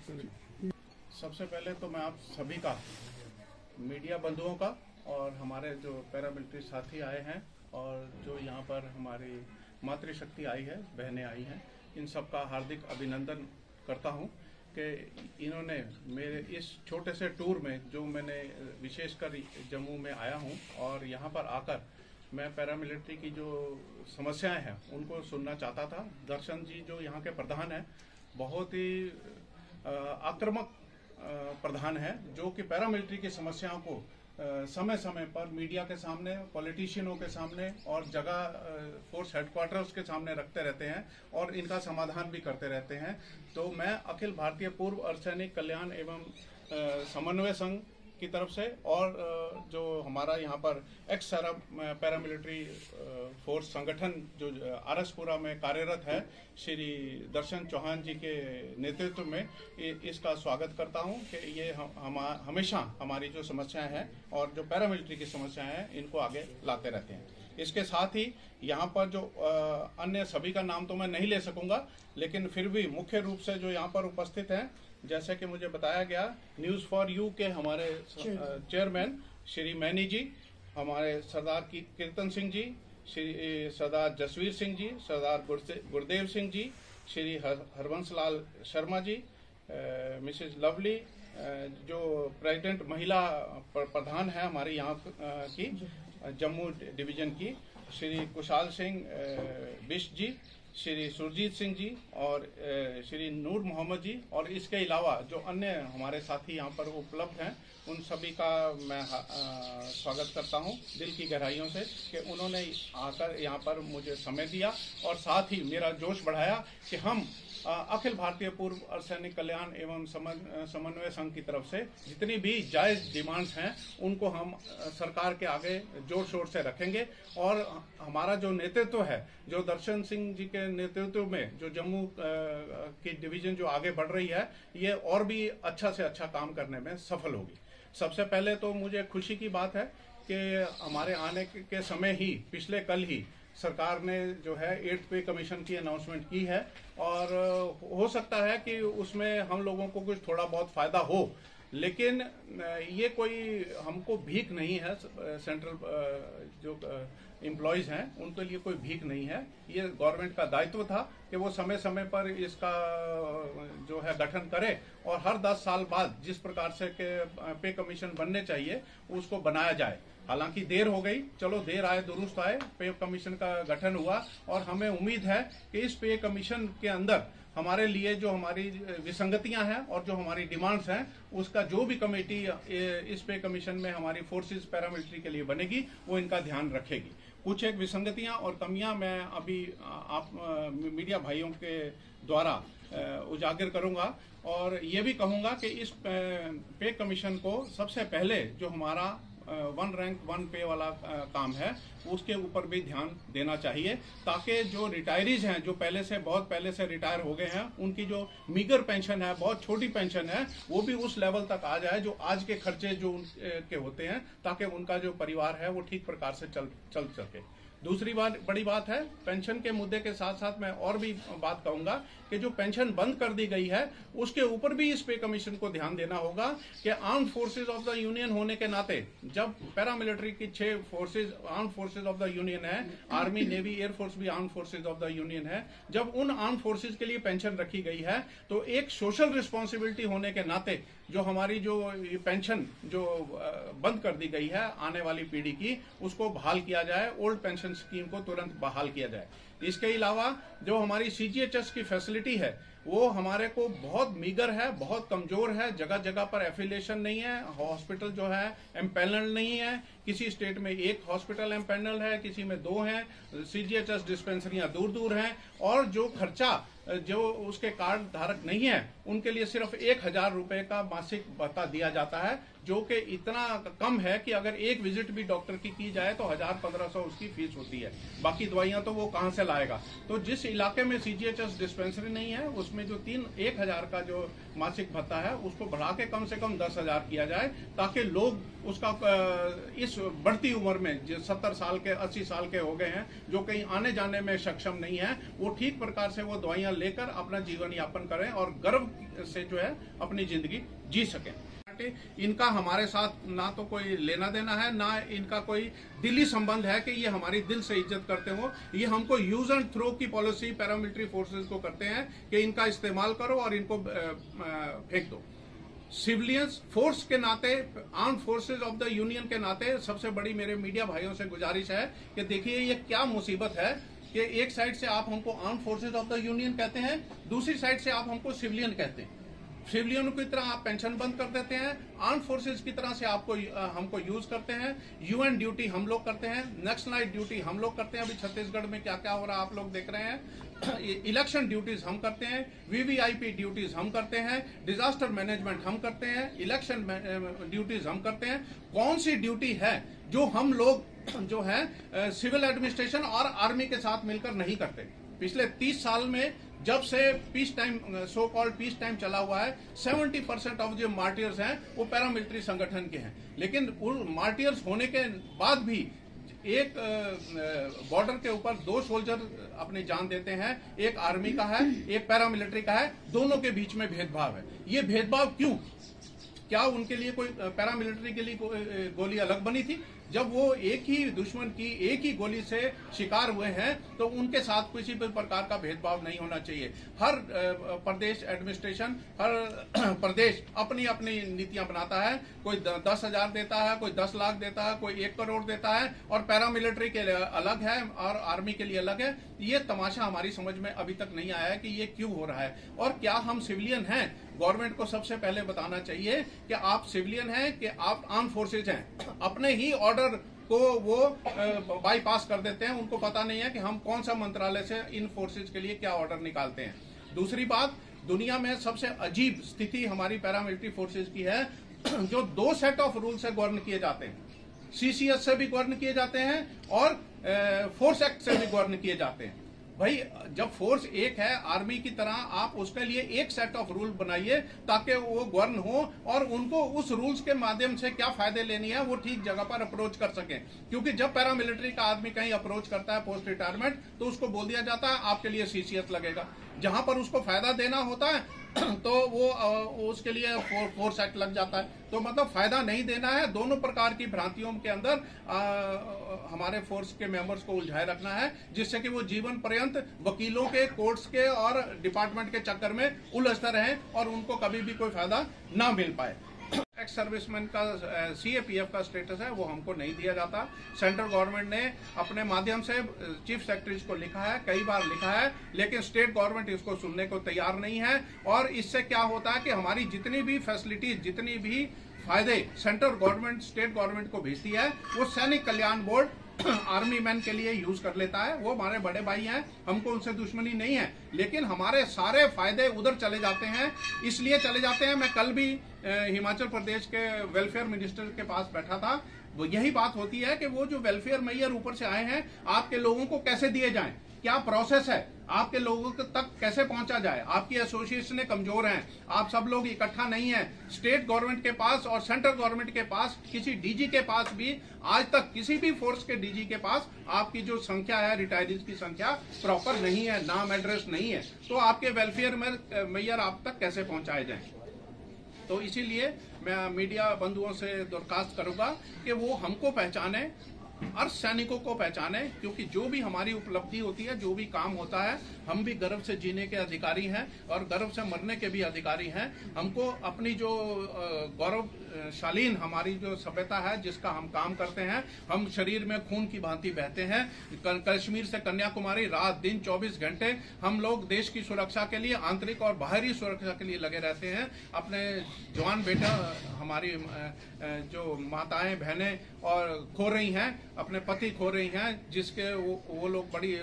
सबसे पहले तो मैं आप सभी का, मीडिया बंधुओं का और हमारे जो पैरामिलिट्री साथी आए हैं और जो यहाँ पर हमारी मातृशक्ति आई है, बहनें आई हैं, इन सब का हार्दिक अभिनंदन करता हूँ कि इन्होंने मेरे इस छोटे से टूर में, जो मैंने विशेषकर जम्मू में आया हूँ और यहाँ पर आकर मैं पैरामिलिट्री की जो समस्याएं हैं उनको सुनना चाहता था। दर्शन जी जो यहाँ के प्रधान हैं, बहुत ही आक्रामक प्रधान है, जो कि पैरामिलिट्री की समस्याओं को समय समय पर मीडिया के सामने, पॉलिटिशियनों के सामने और जगह फोर्स हेडक्वार्टर्स के सामने रखते रहते हैं और इनका समाधान भी करते रहते हैं। तो मैं अखिल भारतीय पूर्व अर्धसैनिक कल्याण एवं समन्वय संघ की तरफ से और जो हमारा यहाँ पर एक्स पैरामिलिट्री फोर्स संगठन जो आरएसपुरा में कार्यरत है, श्री दर्शन चौहान जी के नेतृत्व में इसका स्वागत करता हूँ कि ये हमेशा हमारी जो समस्याएं हैं और जो पैरामिलिट्री की समस्याएं हैं इनको आगे लाते रहते हैं। इसके साथ ही यहाँ पर जो अन्य सभी का नाम तो मैं नहीं ले सकूंगा, लेकिन फिर भी मुख्य रूप से जो यहाँ पर उपस्थित हैं, जैसे कि मुझे बताया गया, न्यूज फॉर यू के हमारे चेयरमैन श्री मैनी जी, हमारे सरदार कीर्तन सिंह जी, श्री सरदार जसवीर सिंह जी, सरदार गुरदेव सिंह जी, श्री हरवंश लाल शर्मा जी, मिसेज लवली, जो प्रेसिडेंट महिला प्रधान है हमारे यहाँ की जम्मू डिवीजन की, श्री कुशाल सिंह बिष्ट जी, श्री सुरजीत सिंह जी और श्री नूर मोहम्मद जी, और इसके अलावा जो अन्य हमारे साथी यहाँ पर उपलब्ध हैं उन सभी का मैं स्वागत करता हूँ दिल की गहराइयों से कि उन्होंने आकर यहाँ पर मुझे समय दिया और साथ ही मेरा जोश बढ़ाया कि हम अखिल भारतीय पूर्व अर्धसैनिक कल्याण एवं समन्वय संघ की तरफ से जितनी भी जायज डिमांड्स हैं उनको हम सरकार के आगे जोर शोर से रखेंगे। और हमारा जो नेतृत्व है, जो दर्शन सिंह जी के नेतृत्व में जो जम्मू की डिवीजन जो आगे बढ़ रही है, ये और भी अच्छा से अच्छा काम करने में सफल होगी। सबसे पहले तो मुझे खुशी की बात है कि हमारे आने के समय ही, पिछले कल ही सरकार ने जो है 8th पे कमीशन की अनाउंसमेंट की है और हो सकता है कि उसमें हम लोगों को कुछ थोड़ा बहुत फायदा हो, लेकिन ये कोई हमको भीख नहीं है। सेंट्रल जो एम्प्लॉयज हैं उनके लिए कोई भीख नहीं है। ये गवर्नमेंट का दायित्व था कि वो समय समय पर इसका जो है गठन करे और हर 10 साल बाद जिस प्रकार से के पे कमीशन बनने चाहिए उसको बनाया जाए। हालांकि देर हो गई, चलो देर आए दुरुस्त आए, पे कमीशन का गठन हुआ और हमें उम्मीद है कि इस पे कमीशन के अंदर हमारे लिए जो हमारी विसंगतियां हैं और जो हमारी डिमांड्स हैं, उसका जो भी कमेटी इस पे कमीशन में हमारी फोर्सेस पैरामिलिट्री के लिए बनेगी वो इनका ध्यान रखेगी। कुछ एक विसंगतियां और कमियां मैं अभी आप मीडिया भाइयों के द्वारा उजागर करूंगा और ये भी कहूंगा कि इस पे कमीशन को सबसे पहले जो हमारा 1 रैंक 1 पे वाला काम है उसके ऊपर भी ध्यान देना चाहिए, ताकि जो रिटायरीज हैं, जो बहुत पहले से रिटायर हो गए हैं, उनकी जो मीगर पेंशन है, बहुत छोटी पेंशन है, वो भी उस लेवल तक आ जाए जो आज के खर्चे जो उनके होते हैं, ताकि उनका जो परिवार है वो ठीक प्रकार से चल सके। दूसरी बड़ी बात है, पेंशन के मुद्दे के साथ साथ मैं और भी बात कहूंगा कि जो पेंशन बंद कर दी गई है उसके ऊपर भी इस पे कमीशन को ध्यान देना होगा कि arm forces of the union होने के नाते, जब पैरामिलिट्री की 6 forces arm forces of the union है, आर्मी, नेवी, एयरफोर्स भी arm forces of the union है, जब उन आर्म फोर्सेज के लिए पेंशन रखी गई है तो एक सोशल रिस्पॉन्सिबिलिटी होने के नाते जो हमारी जो पेंशन जो बंद कर दी गई है आने वाली पीढ़ी की, उसको बहाल किया जाए, ओल्ड पेंशन स्कीम को तुरंत बहाल किया जाए। इसके अलावा जो हमारी सीजीएचएस की फैसिलिटी है वो हमारे को बहुत मीगर है, बहुत कमजोर है, जगह जगह पर एफिलिएशन नहीं है, हॉस्पिटल जो है एम्पैनल्ड नहीं है, किसी स्टेट में 1 हॉस्पिटल एम्पैनल्ड है, किसी में 2 हैं, सीजीएचएस डिस्पेंसरियां दूर दूर हैं और जो खर्चा जो उसके कार्ड धारक नहीं है उनके लिए सिर्फ 1000 रुपए का मासिक भत्ता दिया जाता है, जो कि इतना कम है कि अगर एक विजिट भी डॉक्टर की जाए तो 1000-1500 उसकी फीस होती है, बाकी दवाइयां तो वो कहां से लाएगा। तो जिस इलाके में सीजीएचएस डिस्पेंसरी नहीं है उसमें जो 1000 का जो मासिक भत्ता है उसको बढ़ा के कम से कम 10,000 किया जाए, ताकि लोग उसका इस बढ़ती उम्र में जो 70 साल के 80 साल के हो गए हैं, जो कहीं आने जाने में सक्षम नहीं है, वो ठीक प्रकार से वो दवाइयां लेकर अपना जीवन यापन करें और गर्व से जो है अपनी जिंदगी जी सकें। इनका हमारे साथ ना तो कोई लेना देना है, ना इनका कोई दिली संबंध है कि ये हमारी दिल से इज्जत करते हो। ये हमको यूज एंड थ्रो की पॉलिसी पैरामिलिट्री फोर्सेस को करते हैं कि इनका इस्तेमाल करो और इनको फेंक दो। सिविलियंस फोर्स के नाते, arm forces of the union के नाते सबसे बड़ी मेरे मीडिया भाइयों से गुजारिश है कि देखिए ये क्या मुसीबत है कि एक साइड से आप हमको arm forces of the union कहते हैं, दूसरी साइड से आप हमको सिविलियन कहते हैं। सिविलियनों की तरह आप पेंशन बंद कर देते हैं, आर्म फोर्सेज की तरह से आपको हमको यूज करते हैं। यूएन ड्यूटी हम लोग करते हैं, नेशनल ड्यूटी हम लोग करते हैं। अभी छत्तीसगढ़ में क्या क्या हो रहा है आप लोग देख रहे हैं। इलेक्शन ड्यूटीज हम करते हैं, वीवीआईपी ड्यूटीज हम करते हैं, डिजास्टर मैनेजमेंट हम करते हैं, इलेक्शन ड्यूटीज हम करते हैं। कौन सी ड्यूटी है जो हम लोग जो है सिविल एडमिनिस्ट्रेशन और आर्मी के साथ मिलकर नहीं करते। पिछले 30 साल में जब से peace time, so called peace time चला हुआ है, 70% ऑफ जो मार्टियर्स हैं वो पैरामिलिट्री संगठन के हैं। लेकिन उन मार्टियर्स होने के बाद भी एक बॉर्डर के ऊपर 2 सोल्जर अपनी जान देते हैं, एक आर्मी का है, एक पैरामिलिट्री का है, दोनों के बीच में भेदभाव है। ये भेदभाव क्यों? क्या उनके लिए कोई पैरामिलिट्री के लिए गोली अलग बनी थी? जब वो एक ही दुश्मन की एक ही गोली से शिकार हुए हैं तो उनके साथ किसी भी प्रकार का भेदभाव नहीं होना चाहिए। हर प्रदेश एडमिनिस्ट्रेशन, हर प्रदेश अपनी अपनी नीतियां बनाता है। कोई 10,000 देता है, कोई 10 लाख देता है, कोई 1 करोड़ देता है, और पैरामिलिट्री के लिए अलग है और आर्मी के लिए अलग है। ये तमाशा हमारी समझ में अभी तक नहीं आया है कि ये क्यों हो रहा है और क्या हम सिविलियन हैं। गवर्नमेंट को सबसे पहले बताना चाहिए कि आप सिविलियन हैं कि आप आर्म फोर्सेज हैं। अपने ही ऑर्डर को वो बाईपास कर देते हैं, उनको पता नहीं है कि हम कौन सा मंत्रालय से इन फोर्सेज के लिए क्या ऑर्डर निकालते हैं। दूसरी बात, दुनिया में सबसे अजीब स्थिति हमारी पैरामिलिट्री फोर्सेज की है जो 2 सेट ऑफ रूल से गवर्न किए जाते हैं। सीसीएस से भी गवर्न किए जाते हैं और फोर्स एक्ट से भी गवर्न किए जाते हैं। भाई जब फोर्स एक है आर्मी की तरह, आप उसके लिए एक सेट ऑफ रूल बनाइए ताकि वो गवर्न हो और उनको उस रूल्स के माध्यम से क्या फायदे लेनी है वो ठीक जगह पर अप्रोच कर सके। क्योंकि जब पैरामिलिट्री का आदमी कहीं अप्रोच करता है पोस्ट रिटायरमेंट तो उसको बोल दिया जाता है आपके लिए सीसीएस लगेगा। जहां पर उसको फायदा देना होता है तो वो उसके लिए फोर्स एक्ट लग जाता है। तो मतलब फायदा नहीं देना है। दोनों प्रकार की भ्रांतियों के अंदर हमारे फोर्स के मेंबर्स को उलझाए रखना है, जिससे कि वो जीवन पर्यंत वकीलों के, कोर्ट्स के और डिपार्टमेंट के चक्कर में उलझते रहें और उनको कभी भी कोई फायदा ना मिल पाए। एक्स सर्विसमैन का सीएपीएफ का स्टेटस है वो हमको नहीं दिया जाता। सेंट्रल गवर्नमेंट ने अपने माध्यम से चीफ सेक्रेटरी को लिखा है, कई बार लिखा है, लेकिन स्टेट गवर्नमेंट इसको सुनने को तैयार नहीं है। और इससे क्या होता है कि हमारी जितनी भी फैसिलिटीज, जितनी भी फायदे सेंट्रल गवर्नमेंट स्टेट गवर्नमेंट को भेजती है वो सैनिक कल्याण बोर्ड आर्मी मैन के लिए यूज कर लेता है। वो हमारे बड़े भाई हैं, हमको उनसे दुश्मनी नहीं है, लेकिन हमारे सारे फायदे उधर चले जाते हैं। इसलिए चले जाते हैं। मैं कल भी हिमाचल प्रदेश के वेलफेयर मिनिस्टर के पास बैठा था। वो यही बात होती है कि वो जो वेलफेयर मैयर ऊपर से आए हैं आपके लोगों को कैसे दिए जाएं, क्या प्रोसेस है, आपके लोगों तक कैसे पहुंचा जाए। आपकी एसोसिएशनें कमजोर हैं, आप सब लोग इकट्ठा नहीं हैं। स्टेट गवर्नमेंट के पास और सेंट्रल गवर्नमेंट के पास, किसी डीजी के पास भी आज तक, किसी भी फोर्स के डीजी के पास आपकी जो संख्या है, रिटायरीज की संख्या प्रॉपर नहीं है, नाम एड्रेस नहीं है। तो आपके वेलफेयर में मैयर आप तक कैसे पहुंचाए जाए। तो इसीलिए मैं मीडिया बंधुओं से दरखास्त करूंगा कि वो हमको पहचाने, हर सैनिकों को पहचाने, क्योंकि जो भी हमारी उपलब्धि होती है, जो भी काम होता है, हम भी गर्व से जीने के अधिकारी हैं और गर्व से मरने के भी अधिकारी हैं। हमको अपनी जो गौरवशालीन हमारी जो सभ्यता है, जिसका हम काम करते हैं, हम शरीर में खून की भांति बहते हैं। कश्मीर से कन्याकुमारी रात दिन 24 घंटे हम लोग देश की सुरक्षा के लिए, आंतरिक और बाहरी सुरक्षा के लिए लगे रहते हैं। अपने जवान बेटा, हमारी जो माताएं बहनें और खो रही हैं, अपने पति खो रही हैं, जिसके वो लोग बड़ी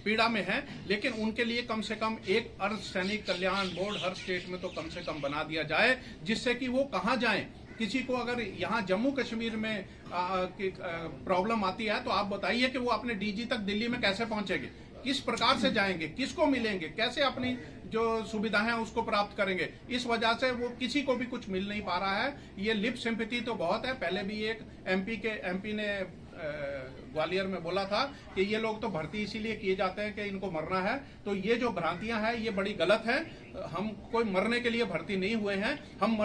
पीड़ा में हैं, लेकिन उनके लिए कम से कम एक अर्ध सैनिक कल्याण बोर्ड हर स्टेट में तो कम से कम बना दिया जाए, जिससे कि वो कहाँ जाएं। किसी को अगर यहाँ जम्मू कश्मीर में प्रॉब्लम आती है तो आप बताइए कि वो अपने डीजी तक दिल्ली में कैसे पहुंचेंगे, किस प्रकार से जाएंगे, किसको मिलेंगे, कैसे अपनी जो सुविधाएं हैं उसको प्राप्त करेंगे। इस वजह से वो किसी को भी कुछ मिल नहीं पा रहा है। ये लिप सिंपैथी तो बहुत है। पहले भी एक एमपी ने ग्वालियर में बोला था कि ये लोग तो भर्ती इसीलिए किए जाते हैं कि इनको मरना है, तो ये जो भ्रांतियां हैं ये बड़ी गलत है। हम कोई मरने के लिए भर्ती नहीं हुए हैं, हम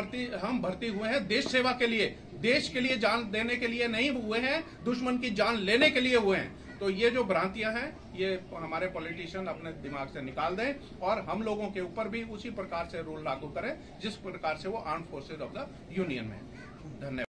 भर्ती हुए हैं देश सेवा के लिए, देश के लिए जान देने के लिए नहीं हुए हैं, दुश्मन की जान लेने के लिए हुए हैं। तो ये जो भ्रांतियां हैं ये हमारे पॉलिटिशियन अपने दिमाग से निकाल दें और हम लोगों के ऊपर भी उसी प्रकार से रूल लागू करें जिस प्रकार से वो armed forces of the union में। धन्यवाद।